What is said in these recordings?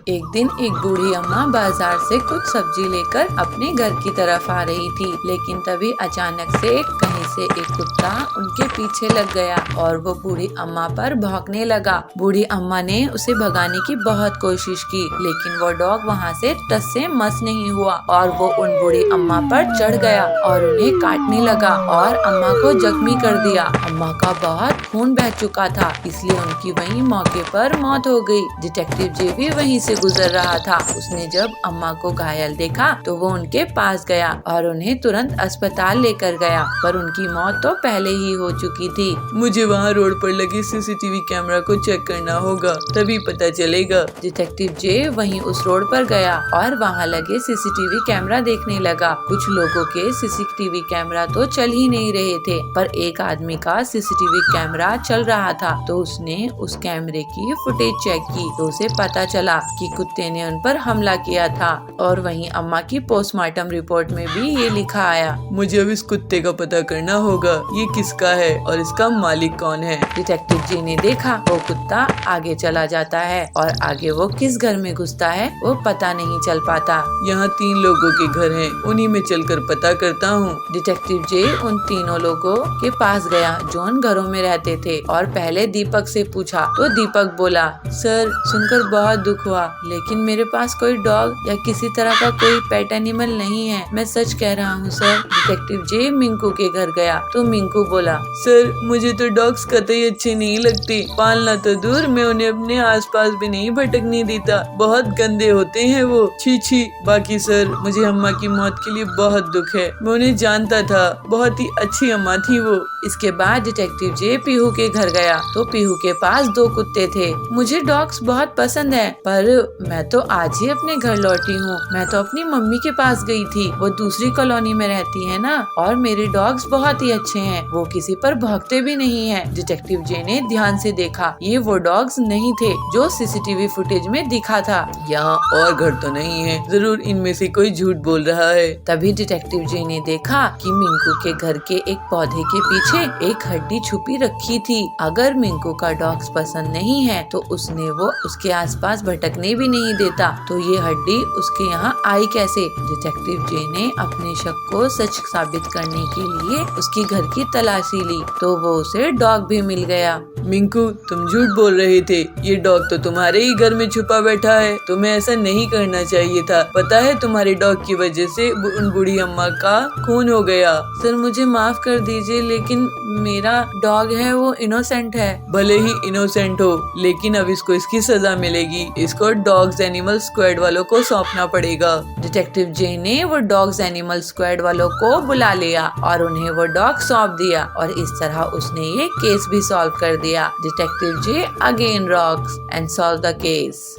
एक दिन एक बूढ़ी अम्मा बाजार से कुछ सब्जी लेकर अपने घर की तरफ आ रही थी, लेकिन तभी अचानक से कहीं से एक कुत्ता उनके पीछे लग गया और वो बूढ़ी अम्मा पर भौंकने लगा। बूढ़ी अम्मा ने उसे भगाने की बहुत कोशिश की, लेकिन वो डॉग वहाँ से टस से मस नहीं हुआ और वो उन बूढ़ी अम्मा पर चढ़ गया और उन्हें काटने लगा और अम्मा को जख्मी कर दिया। अम्मा का बहुत खून बह चुका था, इसलिए उनकी वहीं मौके पर मौत हो गई। डिटेक्टिव जे भी वहीं से गुजर रहा था। उसने जब अम्मा को घायल देखा तो वो उनके पास गया और उन्हें तुरंत अस्पताल लेकर गया, पर उनकी मौत तो पहले ही हो चुकी थी। मुझे वहाँ रोड पर लगे सीसीटीवी कैमरा को चेक करना होगा, तभी पता चलेगा। डिटेक्टिव जे वहीं उस रोड पर गया और वहाँ लगे सीसीटीवी कैमरा देखने लगा। कुछ लोगों के सीसीटीवी कैमरा तो चल ही नहीं रहे थे, पर एक आदमी का सीसीटीवी कैमरा चल रहा था, तो उसने उस कैमरे की फुटेज चेक की तो उसे पता चला कि कुत्ते ने उन पर हमला किया था। और वहीं अम्मा की पोस्टमार्टम रिपोर्ट में भी ये लिखा आया। मुझे अब इस कुत्ते का पता करना होगा, ये किसका है और इसका मालिक कौन है। डिटेक्टिव जी ने देखा वो कुत्ता आगे चला जाता है और आगे वो किस घर में घुसता है वो पता नहीं चल पाता। यहाँ 3 लोगों के घर हैं, उन्हीं में चलकर पता करता हूँ। डिटेक्टिव जे उन तीनों लोगों के पास गया जो उन घरों में रहते थे और पहले दीपक से पूछा तो दीपक बोला, सर सुनकर बहुत दुख हुआ, लेकिन मेरे पास कोई डॉग या किसी तरह का कोई पेट एनिमल नहीं है, मैं सच कह रहा हूँ सर। डिटेक्टिव जे मिंकू के घर गया तो मिंकू बोला, सर मुझे तो डॉग्स कतई अच्छे नहीं लगते, पालना तो दूर मैं उन्हें अपने आसपास भी नहीं भटकने देता, बहुत गंदे होते हैं वो, छी छी। बाकी सर मुझे अम्मा की मौत के लिए बहुत दुख है, मैं उन्हें जानता था, बहुत ही अच्छी अम्मा थी वो। इसके बाद डिटेक्टिव जे पीहू के घर गया तो पीहू के पास 2 कुत्ते थे। मुझे डॉग्स बहुत पसंद है, पर मैं तो आज ही अपने घर लौटी हूँ, मैं तो अपनी मम्मी के पास गई थी, वो दूसरी कॉलोनी में रहती है ना, और मेरे डॉग्स बहुत ही अच्छे हैं, वो किसी पर भौंकते भी नहीं है। डिटेक्टिव जे ने ध्यान से देखा, ये वो डॉग्स नहीं थे जो सीसीटीवी फुटेज में दिखा था। यहाँ और घर तो नहीं है, जरूर इनमें से कोई झूठ बोल रहा है। तभी डिटेक्टिव जे ने देखा कि मिंकू के घर के एक पौधे के पीछे एक हड्डी छुपी रखी थी। अगर मिंकू का डॉग्स पसंद नहीं है तो उसने वो उसके आसपास भटकने भी नहीं देता, तो ये हड्डी उसके यहाँ आई कैसे। डिटेक्टिव जे ने अपने शक को सच साबित करने के लिए उसके घर की तलाशी ली तो वो उसे डॉग भी मिल गया। मिंकू तुम झूठ बोल रहे थे, ये डॉग तो तुम्हारे ही घर में छुपा बैठा है, तुम्हें ऐसा नहीं करना चाहिए था, पता है तुम्हारे डॉग की वजह से उन बूढ़ी अम्मा का खून हो गया। सर मुझे माफ कर दीजिए, लेकिन मेरा डॉग है वो इनोसेंट है। भले ही इनोसेंट हो, लेकिन अब इसको इसकी सजा मिलेगी, इसको डॉग्स एनिमल स्क्वाड वालों को सौंपना पड़ेगा। डिटेक्टिव जे ने वो डॉग्स एनिमल स्क्वाड वालों को बुला लिया और उन्हें वो डॉग सौंप दिया और इस तरह उसने ये केस भी सॉल्व कर दिया। Detective J again rocks and solve the case.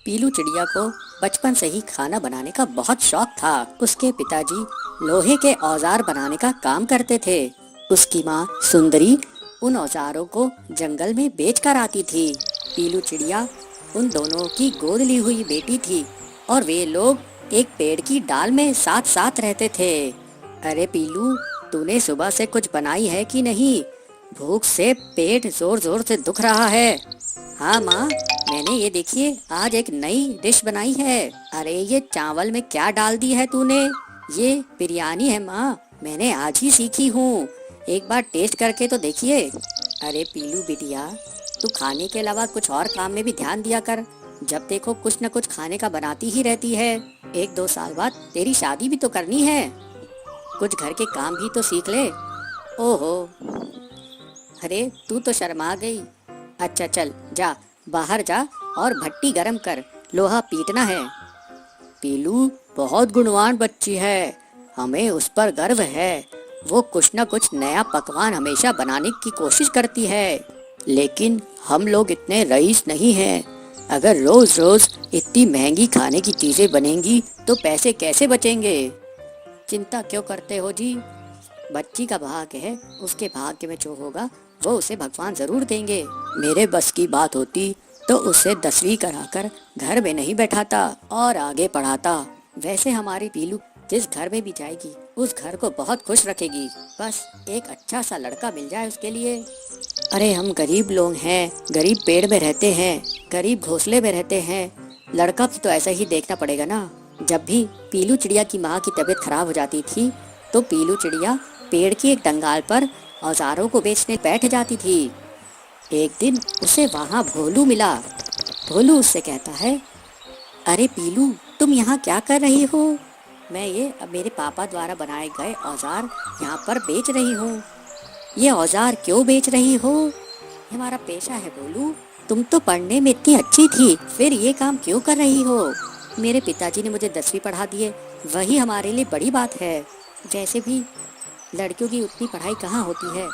Pilu चिड़िया को बचपन से ही खाना बनाने का बहुत शौक था। उसके पिताजी लोहे के औजार बनाने का काम करते थे। उसकी माँ सुंदरी उन औजारों को जंगल में बेच कर आती थी। पीलू चिड़िया उन दोनों की गोद ली हुई बेटी थी और वे लोग एक पेड़ की डाल में साथ साथ रहते थे। अरे पीलू, तूने सुबह से कुछ बनाई है कि नहीं? भूख से पेट जोर जोर से दुख रहा है। हाँ माँ, मैंने ये देखिए आज एक नई डिश बनाई है। अरे ये चावल में क्या डाल दी है तूने? ये बिरयानी है माँ, मैंने आज ही सीखी हूँ, एक बार टेस्ट करके तो देखिए। अरे पीलू बिटिया, तू खाने के अलावा कुछ और काम में भी ध्यान दिया कर, जब देखो कुछ न कुछ खाने का बनाती ही रहती है। 1-2 साल बाद तेरी शादी भी तो करनी है, कुछ घर के काम भी तो सीख ले। ओहो, अरे तू तो शर्मा गई। अच्छा चल जा, बाहर जा और भट्टी गरम कर, लोहा पीटना है। पीलू बहुत गुणवान बच्ची है, हमें उस पर गर्व है। वो कुछ न कुछ नया पकवान हमेशा बनाने की कोशिश करती है, लेकिन हम लोग इतने रईस नहीं हैं। अगर रोज रोज इतनी महंगी खाने की चीजें बनेंगी तो पैसे कैसे बचेंगे? चिंता क्यों करते हो जी, बच्ची का भाग्य है, उसके भाग्य में जो होगा वो उसे भगवान जरूर देंगे। मेरे बस की बात होती तो उसे 10वीं कराकर घर में नहीं बैठाता और आगे पढ़ाता। वैसे हमारी पीलू जिस घर में भी जाएगी उस घर को बहुत खुश रखेगी, बस एक अच्छा सा लड़का मिल जाए उसके लिए। अरे हम गरीब लोग हैं, गरीब पेड़ में रहते हैं, गरीब घोंसले में रहते हैं, लड़का भी तो ऐसा ही देखना पड़ेगा ना। जब भी पीलू चिड़िया की माँ की तबीयत खराब हो जाती थी तो पीलू चिड़िया पेड़ की एक डंगाल पर औजारों को बेचने बैठ जाती थी। एक दिन उसे वहाँ भोलू मिला। भोलू उससे कहता है, अरे पीलू, तुम यहाँ क्या कर रही हो? मैं ये मेरे पापा द्वारा बनाए गए औजार यहाँ पर बेच रही हूँ। ये औजार क्यों बेच रही हो? ये हमारा पेशा है भोलू। तुम तो पढ़ने में इतनी अच्छी थी, फिर ये काम क्यों कर रही हो? मेरे पिताजी ने मुझे 10वीं पढ़ा दिए, वही हमारे लिए बड़ी बात है। वैसे भी लड़कियों की उतनी पढ़ाई कहाँ होती है,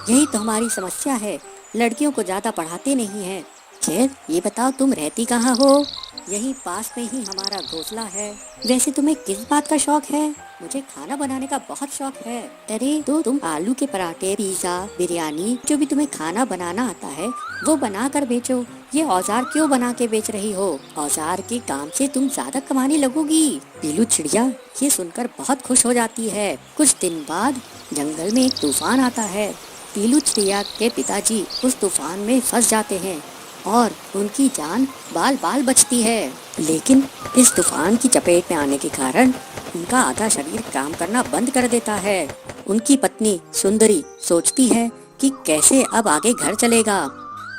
यही तो हमारी समस्या है, लड़कियों को ज़्यादा पढ़ाते नहीं हैं। खैर ये बताओ तुम रहती कहाँ हो? यहीं पास में ही हमारा घोंसला है। वैसे तुम्हें किस बात का शौक है? मुझे खाना बनाने का बहुत शौक है। अरे तो तुम आलू के पराठे, पिज्जा, बिरयानी, जो भी तुम्हें खाना बनाना आता है वो बना कर बेचो। ये औजार क्यों बना के बेच रही हो? औजार के काम से तुम ज्यादा कमाने लगोगी। पीलू चिड़िया ये सुनकर बहुत खुश हो जाती है। कुछ दिन बाद जंगल में एक तूफान आता है। पीलू चिड़िया के पिताजी उस तूफान में फंस जाते हैं और उनकी जान बाल बाल बचती है। लेकिन इस तूफान की चपेट में आने के कारण उनका आधा शरीर काम करना बंद कर देता है। उनकी पत्नी सुंदरी सोचती है कि कैसे अब आगे घर चलेगा।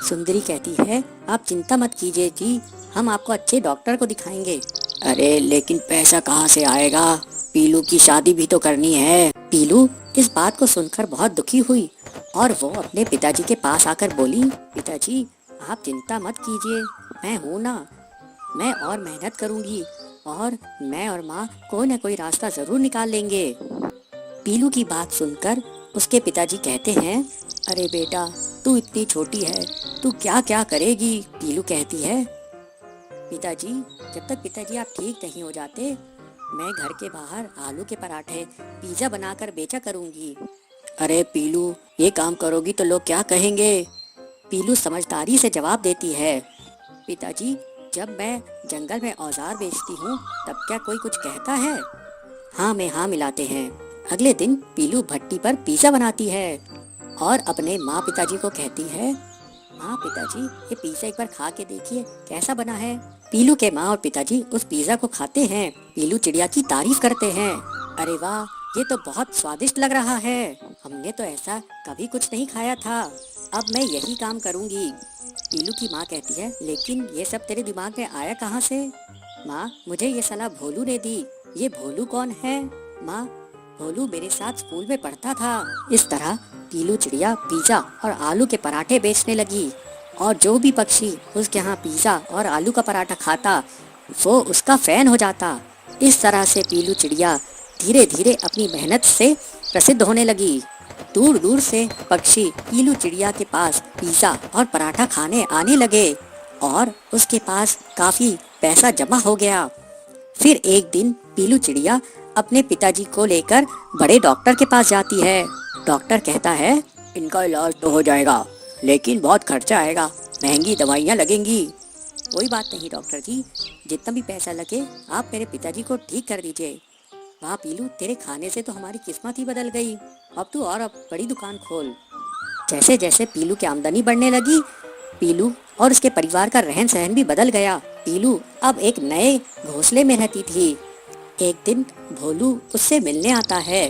सुंदरी कहती है, आप चिंता मत कीजिए जी, हम आपको अच्छे डॉक्टर को दिखाएंगे। अरे लेकिन पैसा कहाँ से आएगा? पीलू की शादी भी तो करनी है। पीलू इस बात को सुनकर बहुत दुखी हुई और वो अपने पिताजी के पास आकर बोली, पिताजी आप चिंता मत कीजिए, मैं हूँ ना, मैं और मेहनत करूँगी और मैं और माँ कोई न कोई रास्ता जरूर निकाल लेंगे। पीलू की बात सुनकर उसके पिताजी कहते हैं, अरे बेटा तू इतनी छोटी है, तू क्या क्या करेगी? पीलू कहती है, पिताजी जब तक पिताजी आप ठीक नहीं हो जाते मैं घर के बाहर आलू के पराठे, पिज्जा बनाकर बेचा करूँगी। अरे पीलू ये काम करोगी तो लोग क्या कहेंगे? पीलू समझदारी से जवाब देती है, पिताजी जब मैं जंगल में औजार बेचती हूँ तब क्या कोई कुछ कहता है? हाँ में हाँ मिलाते हैं। अगले दिन पीलू भट्टी पर पिज्जा बनाती है और अपने माँ पिताजी को कहती है, माँ पिताजी ये पिज्जा एक बार खा के देखिए कैसा बना है। पीलू के माँ और पिताजी उस पिज्जा को खाते हैं। पीलू चिड़िया की तारीफ करते हैं, अरे वाह ये तो बहुत स्वादिष्ट लग रहा है, हमने तो ऐसा कभी कुछ नहीं खाया था, अब मैं यही काम करूँगी। पीलू की माँ कहती है, लेकिन ये सब तेरे दिमाग में आया कहाँ से? माँ मुझे ये सलाह भोलू ने दी। ये भोलू कौन है? माँ भोलू मेरे साथ स्कूल में पढ़ता था। इस तरह पीलू चिड़िया पिज्जा और आलू के पराठे बेचने लगी और जो भी पक्षी उसके यहाँ पिज्जा और आलू का पराठा खाता वो उसका फैन हो जाता। इस तरह से पीलू चिड़िया धीरे धीरे अपनी मेहनत से प्रसिद्ध होने लगी। दूर दूर से पक्षी पीलू चिड़िया के पास पिज्जा और पराठा खाने आने लगे और उसके पास काफी पैसा जमा हो गया। फिर एक दिन पीलू चिड़िया अपने पिताजी को लेकर बड़े डॉक्टर के पास जाती है। डॉक्टर कहता है, इनका इलाज तो हो जाएगा लेकिन बहुत खर्चा आएगा, महंगी दवाइयाँ लगेंगी। कोई बात नहीं डॉक्टर जी, जितना भी पैसा लगे आप मेरे पिताजी को ठीक कर दीजिए। वाह पीलू तेरे खाने से तो हमारी किस्मत ही बदल गई, अब तू और अब बड़ी दुकान खोल। जैसे जैसे पीलू की आमदनी बढ़ने लगी पीलू और उसके परिवार का रहन सहन भी बदल गया। पीलू अब एक नए घोंसले में रहती थी। एक दिन भोलू उससे मिलने आता है।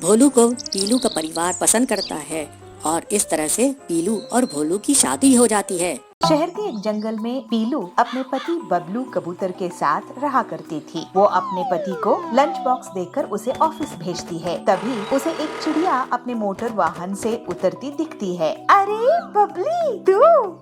भोलू को पीलू का परिवार पसंद करता है और इस तरह से पीलू और भोलू की शादी हो जाती है। शहर के एक जंगल में पीलू अपने पति बबलू कबूतर के साथ रहा करती थी। वो अपने पति को लंच बॉक्स देकर उसे ऑफिस भेजती है। तभी उसे एक चिड़िया अपने मोटर वाहन से उतरती दिखती है। अरे बबली तू!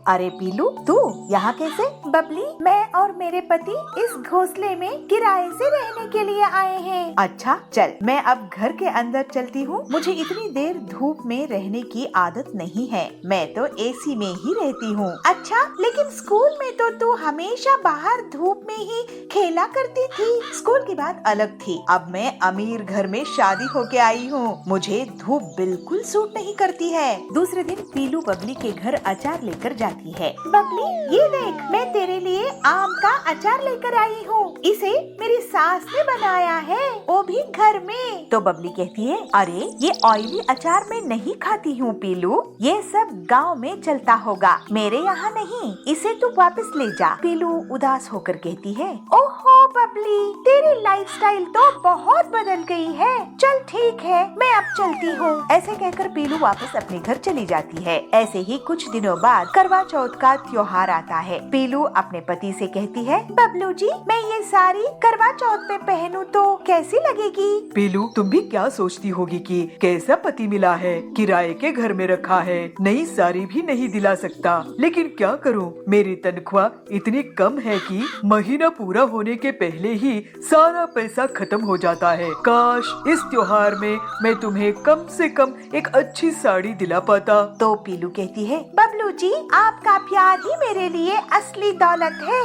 अरे पीलू तू यहाँ कैसे? बबली मैं और मेरे पति इस घोंसले में किराए से रहने के लिए आए हैं। अच्छा चल मैं अब घर के अंदर चलती हूँ, मुझे इतनी देर धूप में रहने की आदत नहीं है, मैं तो एसी में ही रहती हूँ। अच्छा लेकिन स्कूल में तो तू हमेशा बाहर धूप में ही खेला करती थी। स्कूल की बात अलग थी, अब मैं अमीर घर में शादी होके आई हूँ, मुझे धूप बिल्कुल सूट नहीं करती है। दूसरे दिन पीलू बबली के घर अचार लेकर जाती है। बबली ये देख, मैं तेरे लिए आम का अचार लेकर आई हूँ, इसे मेरी सास ने बनाया है, वो भी घर में। तो बबली कहती है, अरे ये ऑयली अचार मैं नहीं खाती हूँ पीलू, ये सब गाँव में चलता होगा, मेरे यहाँ नहीं, इसे तू वापस ले जा। पीलू उदास होकर कहती है, ओहो बबली, तेरी लाइफस्टाइल तो बहुत बदल गई है, चल ठीक है मैं अब चलती हूँ। ऐसे कहकर पीलू वापस अपने घर चली जाती है। ऐसे ही कुछ दिनों बाद करवा चौथ का त्योहार आता है। पीलू अपने पति से कहती है, बबलू जी मैं ये साड़ी करवा चौथ पे पहनूं तो कैसी लगेगी? पीलू तुम भी क्या सोचती होगी कि कैसा पति मिला है, किराए के घर में रखा है, नई साड़ी भी नहीं दिला सकता, लेकिन क्या करूं, मेरी तनख्वाह इतनी कम है कि महीना पूरा होने के पहले ही सारा पैसा खत्म हो जाता है। काश इस त्योहार में मैं तुम्हें कम से कम एक अच्छी साड़ी दिला पाता। तो पीलू कहती है, बबलू जी आपका प्यार ही मेरे लिए असली दौलत है,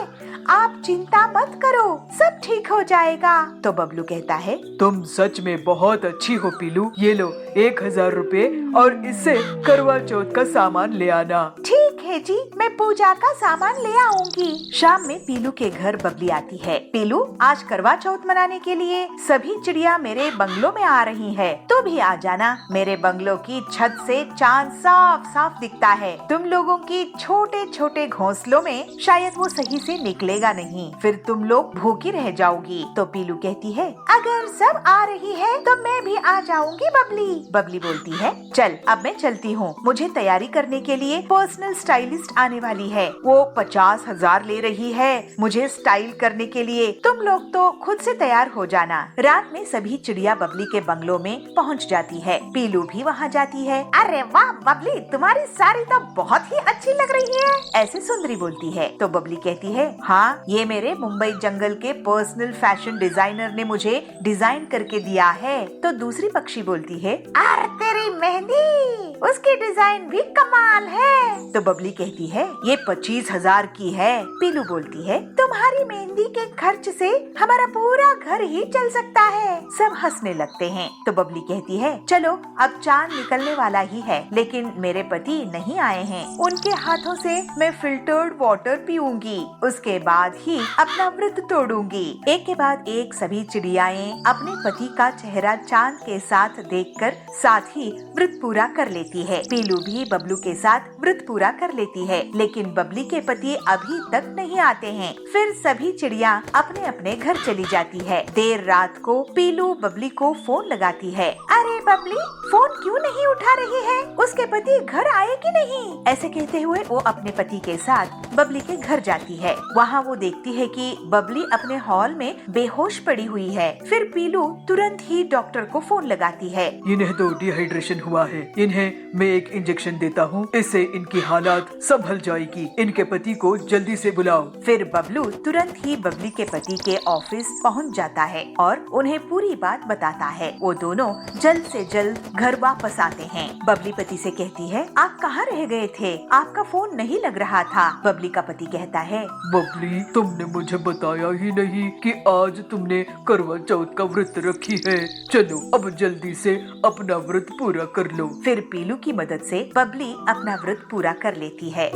आप चिंता मत करो, सब ठीक हो जाएगा। तो बबलू कहता है, तुम सच में बहुत अच्छी हो पीलू, ये लो 1000 रुपए और इससे करवा चौथ का सामान ले आना। ठीक है जी, मैं पूजा का सामान ले आऊंगी। शाम में पीलू के घर बबली आती है। पीलू आज करवा चौथ मनाने के लिए सभी चिड़िया मेरे बंगलों में आ रही है, तू भी आ जाना, मेरे बंगलों की छत से चांद साफ साफ दिखता है, तुम लोगों की छोटे छोटे घोंसलों में शायद वो सही से निकलेगा नहीं, फिर तुम लोग भूखी रह जाओगी। तो पीलू कहती है, अगर सब आ रही है तो मैं भी आ जाऊंगी बबली। बबली बोलती है, चल अब मैं चलती हूँ, मुझे तैयारी करने के लिए पर्सनल स्टाइलिस्ट आने वाली है, वो 50,000 ले रही है मुझे स्टाइल करने के लिए, तुम लोग तो खुद से तैयार हो जाना। रात में सभी चिड़िया बबली के बंगलों में पहुँच जाती है। पीलू भी वहाँ जाती है। अरे वाह बबली, तुम्हारी साड़ी तो बहुत ही अच्छी लग रही है, ऐसे सुंदरी बोलती है। तो बबली कहती है, हाँ ये मेरे मुंबई जंगल के पर्सनल फैशन डिजाइनर ने मुझे डिजाइन करके दिया है। तो दूसरी पक्षी बोलती है, अरे तेरी मेहंदी, उसकी डिजाइन भी कमाल है। तो बबली कहती है, ये 25,000 की है। पीलू बोलती है, तुम्हारी मेहंदी के खर्च से हमारा पूरा घर ही चल सकता है। सब हंसने लगते हैं। तो बबली कहती है, चलो अब चांद निकलने वाला ही है, लेकिन मेरे पति नहीं आए हैं, उनके हाथों से मैं फिल्टर्ड वाटर पीऊंगी, उसके बाद ही अपना व्रत तोड़ूंगी। एक के बाद एक सभी चिड़ियाएं अपने पति का चेहरा चांद के साथ देखकर साथ ही व्रत पूरा कर लेती है। पीलू भी बबलू के साथ व्रत पूरा कर लेती है, लेकिन बबली के पति अभी तक नहीं आते हैं। फिर सभी चिड़िया अपने अपने घर चली जाती है। देर रात को पीलू बबली को फोन लगाती है। अरे बबली, फोन क्यों नहीं उठा रही है, उसके पति घर आए कि नहीं? ऐसे कहते हुए वो अपने पति के साथ बबली के घर जाती है। वहाँ वो देखती है कि बबली अपने हॉल में बेहोश पड़ी हुई है। फिर पीलू तुरंत ही डॉक्टर को फोन लगाती है। इन्हें तो डिहाइड्रेशन हुआ है, इन्हें मैं एक इंजेक्शन देता हूँ, इससे इनकी हालात संभल जाएगी, इनके पति को जल्दी से बुलाओ। फिर बबलू तुरंत ही बबली के पति के ऑफिस पहुँच जाता है और उन्हें पूरी बात बताता है। वो दोनों जल्द से जल्द घर वापस आते हैं। बबली पति से कहती है, आप कहाँ रह गए थे, आपका फोन नहीं लग रहा था। बबली का पति कहता है, बबली तुमने मुझे बताया ही नहीं कि आज तुमने करवा चौथ का व्रत रखी है, चलो अब जल्दी से अपना व्रत पूरा कर लो। फिर पीलू की मदद से बबली अपना व्रत पूरा कर लेती है।